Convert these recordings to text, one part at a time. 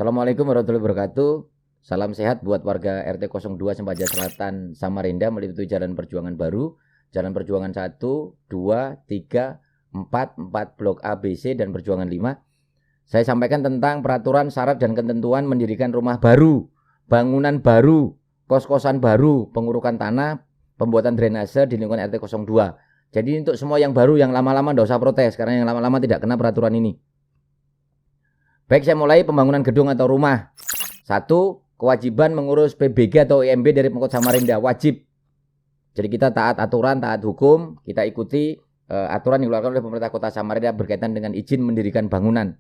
Assalamualaikum warahmatullahi wabarakatuh. Salam sehat buat warga RT 02 Sempaja Selatan Samarinda meliputi Jalan Perjuangan Baru, Jalan Perjuangan 1, 2, 3, 4 Blok A, B, C dan Perjuangan 5. Saya sampaikan tentang peraturan syarat dan ketentuan mendirikan rumah baru, bangunan baru, kos-kosan baru, pengurukan tanah, pembuatan drainase di lingkungan RT 02. Jadi untuk semua yang baru, yang lama-lama tidak usah protes karena yang lama-lama tidak kena peraturan ini. Baik, saya mulai pembangunan gedung atau rumah. 1. Kewajiban mengurus PBG atau IMB dari Pemkot Samarinda, wajib. Jadi kita taat aturan, taat hukum, kita ikuti aturan yang dikeluarkan oleh pemerintah Kota Samarinda berkaitan dengan izin mendirikan bangunan.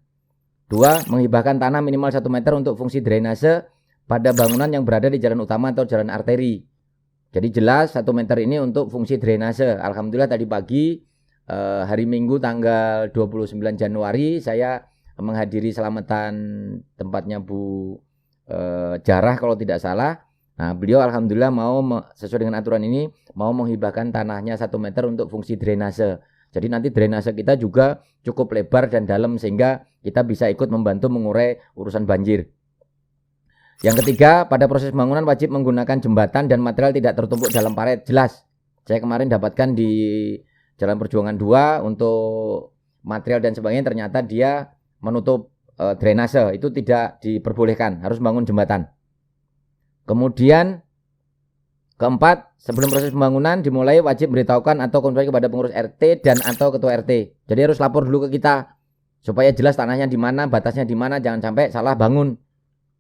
2. Menghibahkan tanah minimal 1 meter untuk fungsi drainase pada bangunan yang berada di jalan utama atau jalan arteri. Jadi jelas 1 meter ini untuk fungsi drainase. Alhamdulillah tadi pagi hari Minggu tanggal 29 Januari saya menghadiri selamatan tempatnya Bu Jarah kalau tidak salah. Nah, beliau alhamdulillah mau sesuai dengan aturan ini mau menghibahkan tanahnya 1 meter untuk fungsi drainase. Jadi nanti drainase kita juga cukup lebar dan dalam sehingga kita bisa ikut membantu mengurai urusan banjir. Yang ketiga, pada proses pembangunan wajib menggunakan jembatan dan material tidak tertumpuk dalam parit. Jelas. Saya kemarin dapatkan di Jalan Perjuangan 2 untuk material dan sebagainya, ternyata dia menutup drainase, itu tidak diperbolehkan, harus bangun jembatan. Kemudian keempat, sebelum proses pembangunan dimulai wajib memberitahukan atau konfirmasi kepada pengurus RT dan atau ketua RT. Jadi harus lapor dulu ke kita supaya jelas tanahnya di mana, batasnya di mana, jangan sampai salah bangun.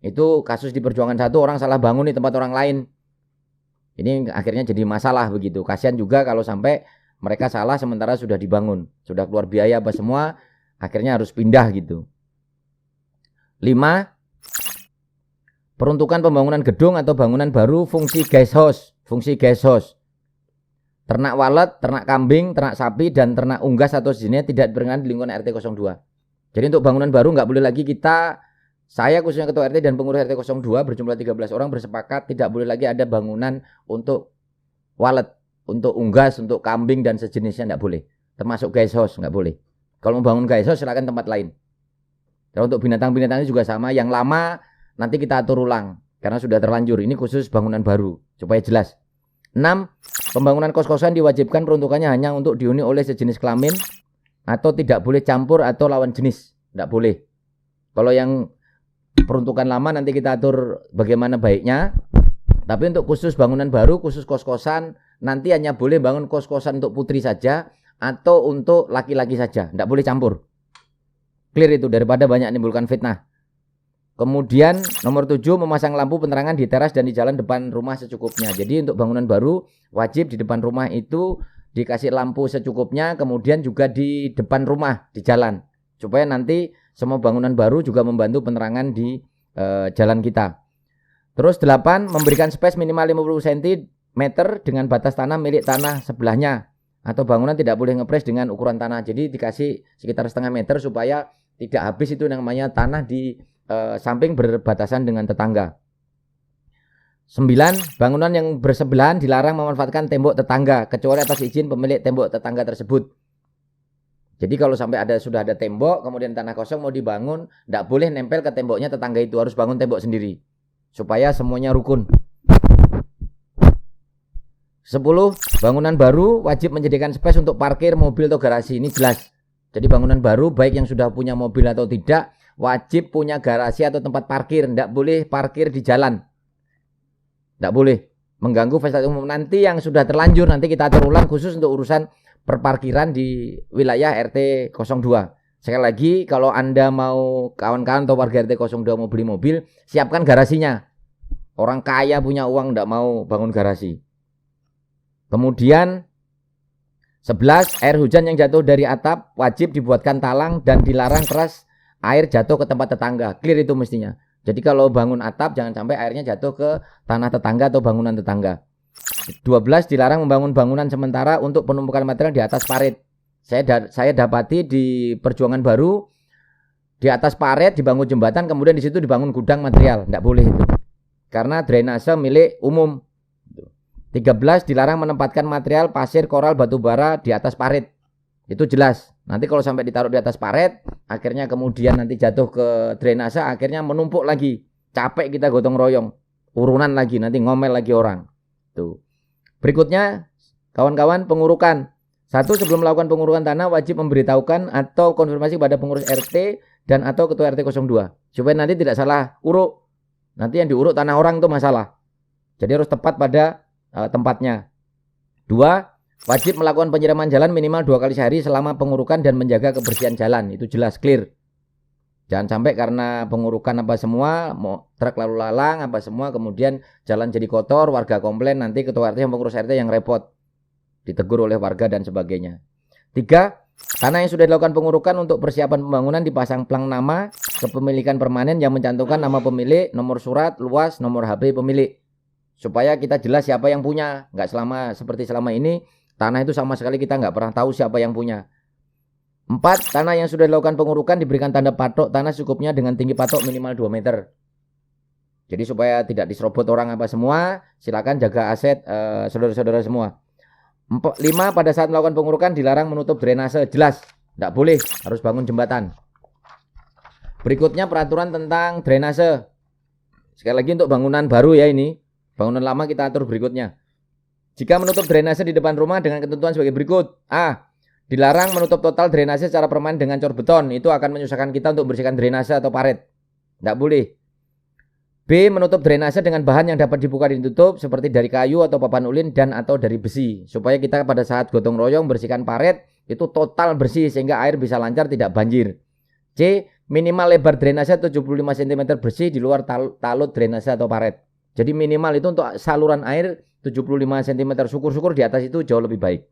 Itu kasus di Perjuangan 1, orang salah bangun di tempat orang lain. Ini akhirnya jadi masalah begitu. Kasihan juga kalau sampai mereka salah sementara sudah dibangun, sudah keluar biaya apa semua, akhirnya harus pindah gitu. 5. Peruntukan pembangunan gedung atau bangunan baru fungsi guest house. Fungsi guest house. Ternak walet, ternak kambing, ternak sapi, dan ternak unggas atau sejenisnya tidak diperkenankan di lingkungan RT 02. Jadi untuk bangunan baru nggak boleh lagi saya khususnya ketua RT dan pengurus RT 02 berjumlah 13 orang bersepakat tidak boleh lagi ada bangunan untuk walet, untuk unggas, untuk kambing dan sejenisnya nggak boleh. Termasuk guest house nggak boleh. Kalau mau bangun guest house silakan tempat lain. Dan untuk binatang-binatangnya juga sama. Yang lama nanti kita atur ulang karena sudah terlanjur. Ini khusus bangunan baru supaya jelas. 6. Pembangunan kos-kosan diwajibkan peruntukannya hanya untuk dihuni oleh sejenis kelamin atau tidak boleh campur atau lawan jenis. Tidak boleh. Kalau yang peruntukan lama nanti kita atur bagaimana baiknya. Tapi untuk khusus bangunan baru, khusus kos-kosan, nanti hanya boleh bangun kos-kosan untuk putri saja atau untuk laki-laki saja. Tidak boleh campur. Clear itu daripada banyak menimbulkan fitnah. Kemudian nomor 7, memasang lampu penerangan di teras dan di jalan depan rumah secukupnya. Jadi untuk bangunan baru wajib di depan rumah itu dikasih lampu secukupnya, kemudian juga di depan rumah, di jalan. Supaya nanti semua bangunan baru juga membantu penerangan di jalan kita. Terus 8, memberikan space minimal 50 cm dengan batas tanah milik tanah sebelahnya. Atau bangunan tidak boleh ngepres dengan ukuran tanah. Jadi dikasih sekitar setengah meter supaya tidak habis itu namanya tanah di samping berbatasan dengan tetangga. 9. Bangunan yang bersebelahan dilarang memanfaatkan tembok tetangga kecuali atas izin pemilik tembok tetangga tersebut. Jadi kalau sampai sudah ada tembok, kemudian tanah kosong mau dibangun, tidak boleh nempel ke temboknya tetangga itu, harus bangun tembok sendiri supaya semuanya rukun. 10. Bangunan baru wajib menyediakan space untuk parkir mobil atau garasi. Ini jelas. Jadi bangunan baru baik yang sudah punya mobil atau tidak wajib punya garasi atau tempat parkir. Tidak boleh parkir di jalan. Tidak boleh mengganggu fasilitas umum. Nanti yang sudah terlanjur nanti kita atur ulang khusus untuk urusan perparkiran di wilayah RT 02. Sekali lagi kalau Anda mau kawan-kawan atau warga RT 02 mau beli mobil, siapkan garasinya. Orang kaya punya uang tidak mau bangun garasi. Kemudian 11. Air hujan yang jatuh dari atap wajib dibuatkan talang dan dilarang keras air jatuh ke tempat tetangga. Clear itu mestinya. Jadi kalau bangun atap jangan sampai airnya jatuh ke tanah tetangga atau bangunan tetangga. 12. Dilarang membangun bangunan sementara untuk penumpukan material di atas parit. Saya dapati di Perjuangan Baru di atas parit dibangun jembatan, kemudian di situ dibangun gudang material. Tidak boleh itu. Karena drainase milik umum. 13. Dilarang menempatkan material pasir, koral, batu bara di atas parit. Itu jelas. Nanti kalau sampai ditaruh di atas paret, akhirnya kemudian nanti jatuh ke drainase, akhirnya menumpuk lagi. Capek kita gotong royong. Urunan lagi, nanti ngomel lagi orang. Tuh. Berikutnya, kawan-kawan, pengurukan. Satu, sebelum melakukan pengurukan tanah wajib memberitahukan atau konfirmasi pada pengurus RT dan atau ketua RT 02. Supaya nanti tidak salah uruk. Nanti yang diuruk tanah orang itu masalah. Jadi harus tepat pada tempatnya. 2, wajib melakukan penyiraman jalan minimal 2 kali sehari selama pengurukan dan menjaga kebersihan jalan. Itu jelas, clear. Jangan sampai karena pengurukan apa semua, truk lalu lalang apa semua, kemudian jalan jadi kotor, warga komplain, nanti ketua RT yang pengurus RT yang repot. Ditegur oleh warga dan sebagainya. 3, tanah yang sudah dilakukan pengurukan untuk persiapan pembangunan dipasang plang nama kepemilikan permanen yang mencantumkan nama pemilik, nomor surat, luas, nomor HP pemilik. Supaya kita jelas siapa yang punya. Nggak seperti selama ini, tanah itu sama sekali kita nggak pernah tahu siapa yang punya. 4, tanah yang sudah dilakukan pengurukan diberikan tanda patok tanah secukupnya dengan tinggi patok minimal 2 meter. Jadi supaya tidak diserobot orang apa semua, silakan jaga aset saudara-saudara semua. 5, pada saat melakukan pengurukan dilarang menutup drainase. Jelas, tidak boleh, harus bangun jembatan. Berikutnya peraturan tentang drainase. Sekali lagi untuk bangunan baru ya ini. Bangunan lama kita atur berikutnya. Jika menutup drainase di depan rumah dengan ketentuan sebagai berikut. A, dilarang menutup total drainase secara permanen dengan cor beton. Itu akan menyusahkan kita untuk membersihkan drainase atau paret. Tidak boleh. B, menutup drainase dengan bahan yang dapat dibuka dan ditutup seperti dari kayu atau papan ulin dan atau dari besi. Supaya kita pada saat gotong royong bersihkan paret itu total bersih sehingga air bisa lancar tidak banjir. C, minimal lebar drainase 75 cm bersih di luar talut drainase atau paret. Jadi minimal itu untuk saluran air 75 cm, syukur-syukur di atas itu jauh lebih baik.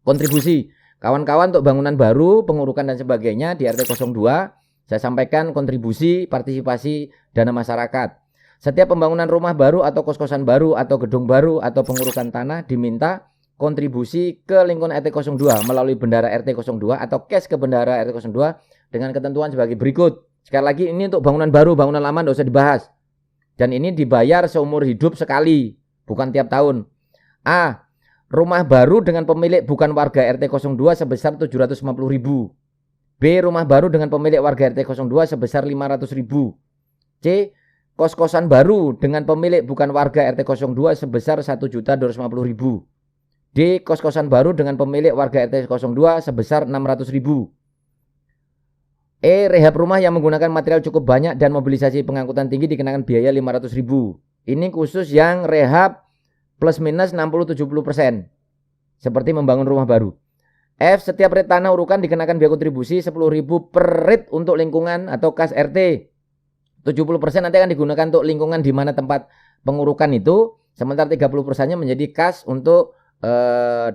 Kontribusi kawan-kawan untuk bangunan baru, pengurukan dan sebagainya di RT 02, saya sampaikan kontribusi partisipasi dana masyarakat. Setiap pembangunan rumah baru atau kos-kosan baru atau gedung baru atau pengurukan tanah diminta kontribusi ke lingkungan RT 02 melalui bendara RT 02 atau cash ke bendara RT 02 dengan ketentuan sebagai berikut. Sekali lagi ini untuk bangunan baru, bangunan lama tidak usah dibahas. Dan ini dibayar seumur hidup sekali, bukan tiap tahun. A, rumah baru dengan pemilik bukan warga RT 02 sebesar 750.000. B, rumah baru dengan pemilik warga RT 02 sebesar 500.000. C, kos-kosan baru dengan pemilik bukan warga RT 02 sebesar 1.250.000. D, kos-kosan baru dengan pemilik warga RT 02 sebesar 600.000. E, rehab rumah yang menggunakan material cukup banyak dan mobilisasi pengangkutan tinggi dikenakan biaya 500.000. Ini khusus yang rehab plus minus 60-70%. Seperti membangun rumah baru. F, setiap rit tanah urukan dikenakan biaya kontribusi 10.000 per rit untuk lingkungan atau kas RT. 70% nanti akan digunakan untuk lingkungan di mana tempat pengurukan itu, sementara 30%-nya menjadi kas untuk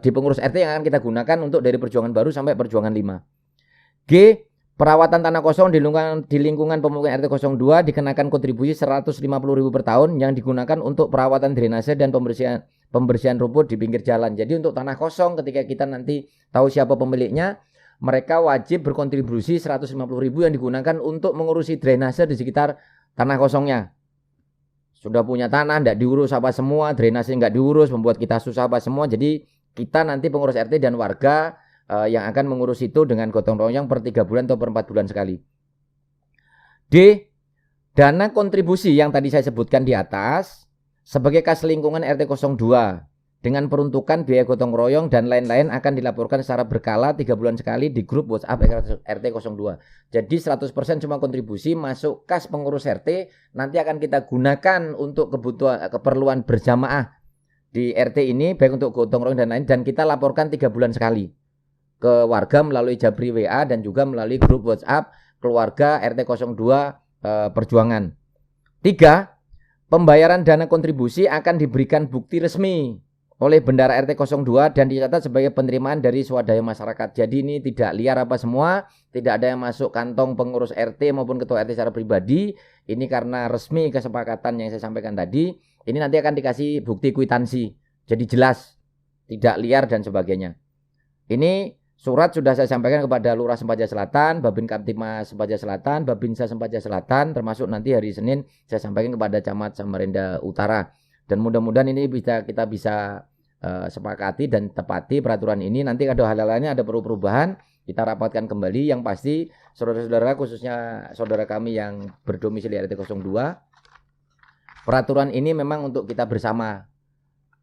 di pengurus RT yang akan kita gunakan untuk dari perjuangan baru sampai perjuangan 5. G, perawatan tanah kosong di lingkungan pemukiman RT 02 dikenakan kontribusi 150.000 per tahun yang digunakan untuk perawatan drainase dan pembersihan rumput di pinggir jalan. Jadi untuk tanah kosong ketika kita nanti tahu siapa pemiliknya, mereka wajib berkontribusi 150.000 yang digunakan untuk mengurusi drainase di sekitar tanah kosongnya. Sudah punya tanah, tidak diurus apa semua, drainase nggak diurus, membuat kita susah apa semua. Jadi kita nanti pengurus RT dan warga yang akan mengurus itu dengan gotong royong per 3 bulan atau per 4 bulan sekali. D, dana kontribusi yang tadi saya sebutkan di atas sebagai kas lingkungan RT 02 dengan peruntukan biaya gotong royong dan lain-lain akan dilaporkan secara berkala 3 bulan sekali di grup WhatsApp RT 02. Jadi 100% cuma kontribusi masuk kas pengurus RT, nanti akan kita gunakan untuk keperluan berjamaah di RT ini, baik untuk gotong royong dan lain, dan kita laporkan 3 bulan sekali ke warga melalui Jabri WA dan juga melalui grup WhatsApp keluarga RT 02 Perjuangan. 3, pembayaran dana kontribusi akan diberikan bukti resmi oleh bendara RT 02 dan dicatat sebagai penerimaan dari swadaya masyarakat. Jadi ini tidak liar apa semua, tidak ada yang masuk kantong pengurus RT maupun ketua RT secara pribadi. Ini karena resmi kesepakatan yang saya sampaikan tadi. Ini nanti akan dikasih bukti kwitansi. Jadi jelas, tidak liar dan sebagainya. Ini surat sudah saya sampaikan kepada Lurah Sempaja Selatan, Babin Kamtipmas Sempaja Selatan, Babinsa Sempaja Selatan, termasuk nanti hari Senin saya sampaikan kepada Camat Samarinda Utara. Dan mudah-mudahan ini kita bisa sepakati dan tepati peraturan ini. Nanti ada hal lainnya, ada perlu perubahan, kita rapatkan kembali. Yang pasti saudara-saudara, khususnya saudara kami yang berdomisili RT 02, peraturan ini memang untuk kita bersama.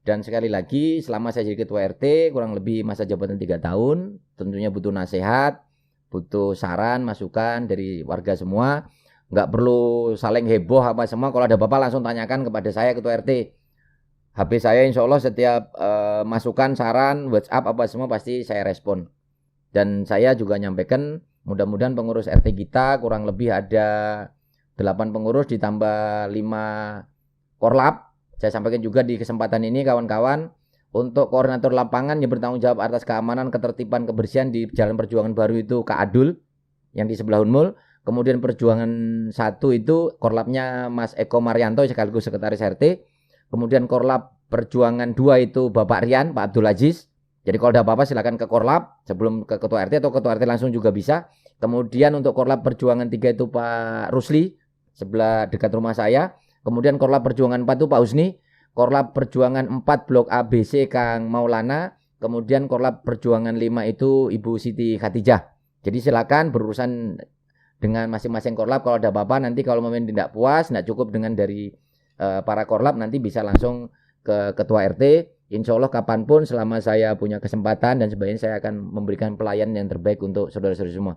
Dan sekali lagi, selama saya jadi ketua RT, kurang lebih masa jabatan 3 tahun, tentunya butuh nasihat, butuh saran, masukan dari warga semua. Nggak perlu saling heboh apa semua. Kalau ada apa-apa langsung tanyakan kepada saya, ketua RT. HP saya insya Allah setiap masukan, saran, WhatsApp apa semua pasti saya respon. Dan saya juga nyampaikan, mudah-mudahan pengurus RT kita kurang lebih ada 8 pengurus ditambah 5 korlap. Saya sampaikan juga di kesempatan ini kawan-kawan, untuk koordinator lapangan yang bertanggung jawab atas keamanan, ketertiban, kebersihan di Jalan Perjuangan Baru itu Kak Adul yang di sebelah Unmul. Kemudian Perjuangan 1 itu korlapnya Mas Eko Marianto sekaligus sekretaris RT. Kemudian korlap Perjuangan 2 itu Bapak Rian, Pak Abdul Aziz. Jadi kalau ada apa-apa silakan ke korlap sebelum ke ketua RT, atau ketua RT langsung juga bisa. Kemudian untuk korlap Perjuangan 3 itu Pak Rusli, sebelah dekat rumah saya. Kemudian korlap Perjuangan 4 itu Pak Husni. Korlap Perjuangan 4 Blok ABC Kang Maulana. Kemudian korlap Perjuangan 5 itu Ibu Siti Khatijah. Jadi silakan berurusan dengan masing-masing korlap. Kalau ada apa-apa nanti kalau memang tidak puas, tidak cukup dengan dari para korlap, nanti bisa langsung ke ketua RT. Insya Allah kapanpun selama saya punya kesempatan dan sebagainya, saya akan memberikan pelayanan yang terbaik untuk saudara-saudara semua.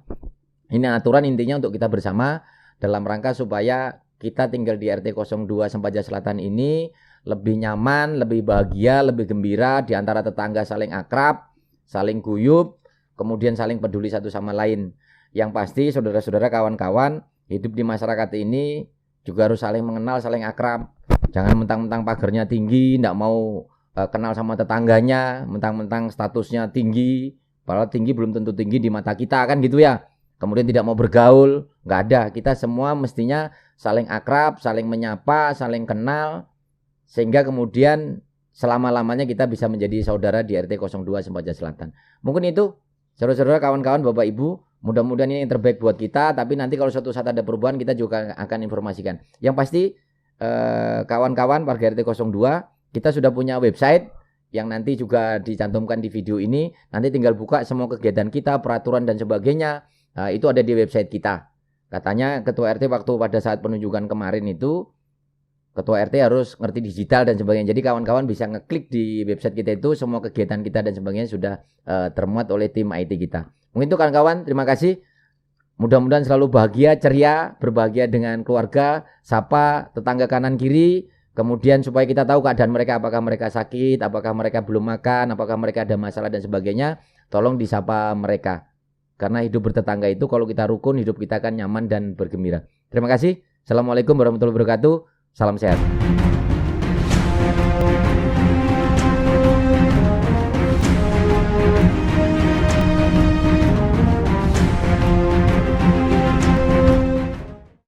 Ini aturan intinya untuk kita bersama dalam rangka supaya kita tinggal di RT 02 Sempaja Selatan ini lebih nyaman, lebih bahagia, lebih gembira, di antara tetangga saling akrab, saling guyup, kemudian saling peduli satu sama lain. Yang pasti saudara-saudara, kawan-kawan, hidup di masyarakat ini juga harus saling mengenal, saling akrab. Jangan mentang-mentang pagarnya tinggi, tidak mau kenal sama tetangganya, mentang-mentang statusnya tinggi, padahal tinggi belum tentu tinggi di mata kita, kan gitu ya. Kemudian tidak mau bergaul, nggak ada. Kita semua mestinya saling akrab, saling menyapa, saling kenal, sehingga kemudian selama-lamanya kita bisa menjadi saudara di RT 02 Sempaja Selatan. Mungkin itu, saudara-saudara, kawan-kawan, Bapak Ibu, mudah-mudahan ini yang terbaik buat kita. Tapi nanti kalau suatu saat ada perubahan, kita juga akan informasikan. Yang pasti kawan-kawan warga RT 02, kita sudah punya website yang nanti juga dicantumkan di video ini. Nanti tinggal buka semua kegiatan kita, peraturan dan sebagainya, itu ada di website kita. Katanya ketua RT waktu pada saat penunjukan kemarin itu, ketua RT harus ngerti digital dan sebagainya. Jadi kawan-kawan bisa ngeklik di website kita itu, semua kegiatan kita dan sebagainya sudah termuat oleh tim IT kita. Mungkin itu kawan-kawan, terima kasih. Mudah-mudahan selalu bahagia, ceria, berbahagia dengan keluarga, sapa tetangga kanan kiri. Kemudian supaya kita tahu keadaan mereka, apakah mereka sakit, apakah mereka belum makan, apakah mereka ada masalah dan sebagainya. Tolong disapa mereka. Karena hidup bertetangga itu kalau kita rukun, hidup kita akan nyaman dan bergembira. Terima kasih. Assalamualaikum warahmatullahi wabarakatuh. Salam sehat.